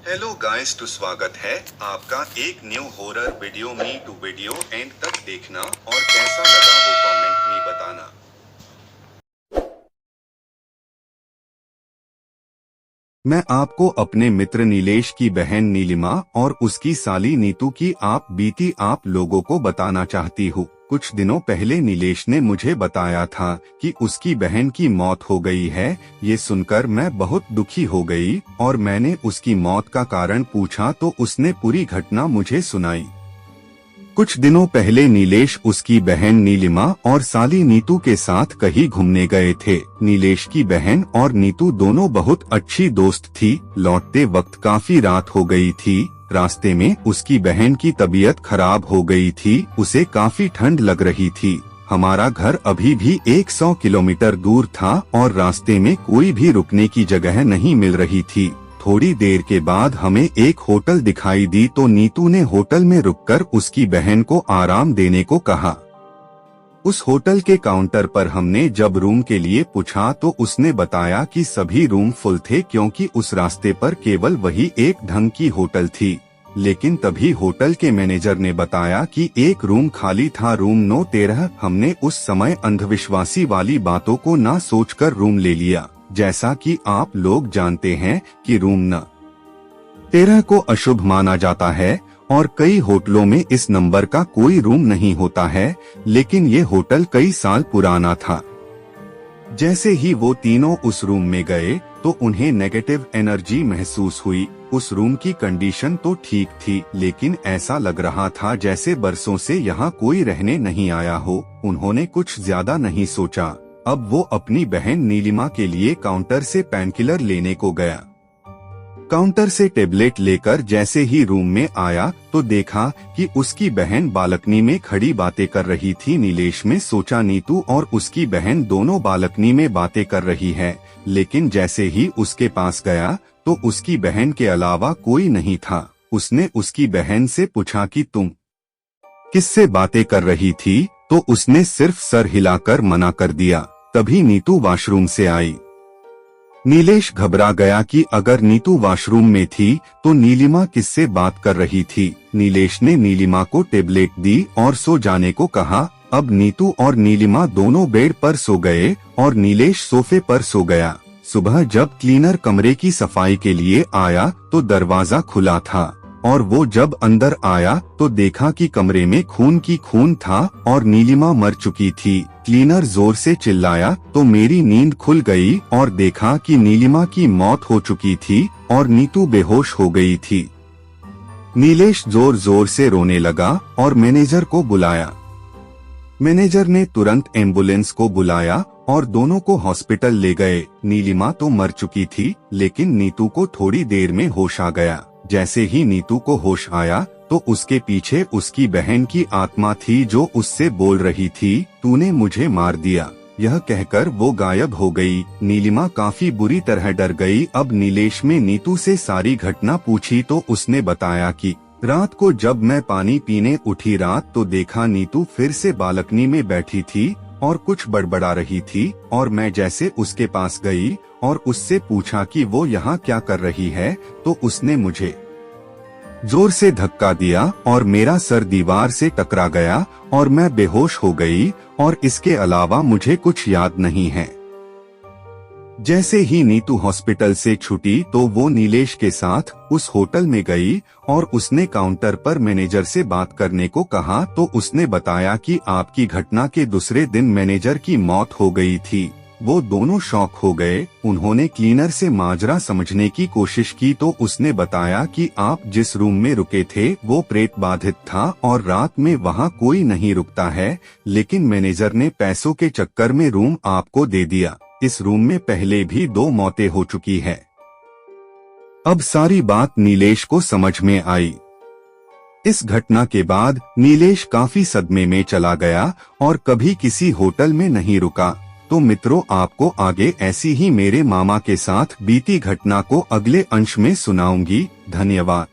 Hello guys, तो स्वागत है आपका एक न्यू हॉरर वीडियो में। टू वीडियो एंड तक देखना और कैसा लगा वो कमेंट में बताना। मैं आपको अपने मित्र नीलेश की बहन नीलिमा और उसकी साली नीतू की बीती आप लोगों को बताना चाहती हूँ। कुछ दिनों पहले नीलेश ने मुझे बताया था कि उसकी बहन की मौत हो गई है। ये सुनकर मैं बहुत दुखी हो गई और मैंने उसकी मौत का कारण पूछा तो उसने पूरी घटना मुझे सुनाई। कुछ दिनों पहले नीलेश उसकी बहन नीलिमा और साली नीतू के साथ कहीं घूमने गए थे। नीलेश की बहन और नीतू दोनों बहुत अच्छी दोस्त थी। लौटते वक्त काफी रात हो गई थी। रास्ते में उसकी बहन की तबीयत खराब हो गई थी। उसे काफी ठंड लग रही थी। हमारा घर अभी भी 100 किलोमीटर दूर था और रास्ते में कोई भी रुकने की जगह नहीं मिल रही थी। थोड़ी देर के बाद हमें एक होटल दिखाई दी तो नीतू ने होटल में रुककर उसकी बहन को आराम देने को कहा। उस होटल के काउंटर पर हमने जब रूम के लिए पूछा तो उसने बताया कि सभी रूम फुल थे क्योंकि उस रास्ते पर केवल वही एक ढंग की होटल थी। लेकिन तभी होटल के मैनेजर ने बताया कि एक रूम खाली था, रूम 913। हमने उस समय अंधविश्वासी वाली बातों को ना सोचकर रूम ले लिया। जैसा कि आप लोग जानते हैं कि रूम 913 को अशुभ माना जाता है और कई होटलों में इस नंबर का कोई रूम नहीं होता है, लेकिन ये होटल कई साल पुराना था। जैसे ही वो तीनों उस रूम में गए तो उन्हें नेगेटिव एनर्जी महसूस हुई। उस रूम की कंडीशन तो ठीक थी, लेकिन ऐसा लग रहा था जैसे बरसों से यहाँ कोई रहने नहीं आया हो। उन्होंने कुछ ज्यादा नहीं सोचा। अब वो अपनी बहन नीलिमा के लिए काउंटर से पेनकिलर लेने को गया। काउंटर से टेबलेट लेकर जैसे ही रूम में आया तो देखा कि उसकी बहन बालकनी में खड़ी बातें कर रही थी। नीलेश में सोचा नीतू और उसकी बहन दोनों बालकनी में बातें कर रही है, लेकिन जैसे ही उसके पास गया तो उसकी बहन के अलावा कोई नहीं था। उसने उसकी बहन से पूछा कि तुम किससे बातें कर रही थी, तो उसने सिर्फ सर हिलाकर मना कर दिया। तभी नीतू वॉशरूम से आई। नीलेश घबरा गया कि अगर नीतू वॉशरूम में थी तो नीलिमा किससे बात कर रही थी। नीलेश ने नीलिमा को टेबलेट दी और सो जाने को कहा। अब नीतू और नीलिमा दोनों बेड पर सो गए और नीलेश सोफे पर सो गया। सुबह जब क्लीनर कमरे की सफाई के लिए आया तो दरवाजा खुला था और वो जब अंदर आया तो देखा कि कमरे में खून था और नीलिमा मर चुकी थी। क्लीनर जोर से चिल्लाया तो मेरी नींद खुल गई और देखा कि नीलिमा की मौत हो चुकी थी और नीतू बेहोश हो गई थी। नीलेश जोर जोर से रोने लगा और मैनेजर को बुलाया। मैनेजर ने तुरंत एम्बुलेंस को बुलाया और दोनों को हॉस्पिटल ले गए। नीलिमा तो मर चुकी थी, लेकिन नीतू को थोड़ी देर में होश आ गया। जैसे ही नीतू को होश आया तो उसके पीछे उसकी बहन की आत्मा थी जो उससे बोल रही थी, तूने मुझे मार दिया। यह कहकर वो गायब हो गई। नीलिमा काफी बुरी तरह डर गई। अब नीलेश में नीतू से सारी घटना पूछी तो उसने बताया कि रात को जब मैं पानी पीने उठी रात तो देखा नीतू फिर से बालकनी में बैठी थी और कुछ बड़बड़ा रही थी और मैं जैसे उसके पास गई और उससे पूछा कि वो यहाँ क्या कर रही है तो उसने मुझे जोर से धक्का दिया और मेरा सर दीवार से टकरा गया और मैं बेहोश हो गई और इसके अलावा मुझे कुछ याद नहीं है। जैसे ही नीतू हॉस्पिटल से छूटी तो वो नीलेश के साथ उस होटल में गई और उसने काउंटर पर मैनेजर से बात करने को कहा तो उसने बताया कि आपकी घटना के दूसरे दिन मैनेजर की मौत हो गई थी। वो दोनों शॉक हो गए। उन्होंने क्लीनर से माजरा समझने की कोशिश की तो उसने बताया कि आप जिस रूम में रुके थे वो प्रेत बाधित था और रात में वहाँ कोई नहीं रुकता है, लेकिन मैनेजर ने पैसों के चक्कर में रूम आपको दे दिया। इस रूम में पहले भी 2 मौतें हो चुकी है। अब सारी बात नीलेश को समझ में आई। इस घटना के बाद नीलेश काफी सदमे में चला गया और कभी किसी होटल में नहीं रुका। तो मित्रों, आपको आगे ऐसी ही मेरे मामा के साथ बीती घटना को अगले अंश में सुनाऊंगी। धन्यवाद।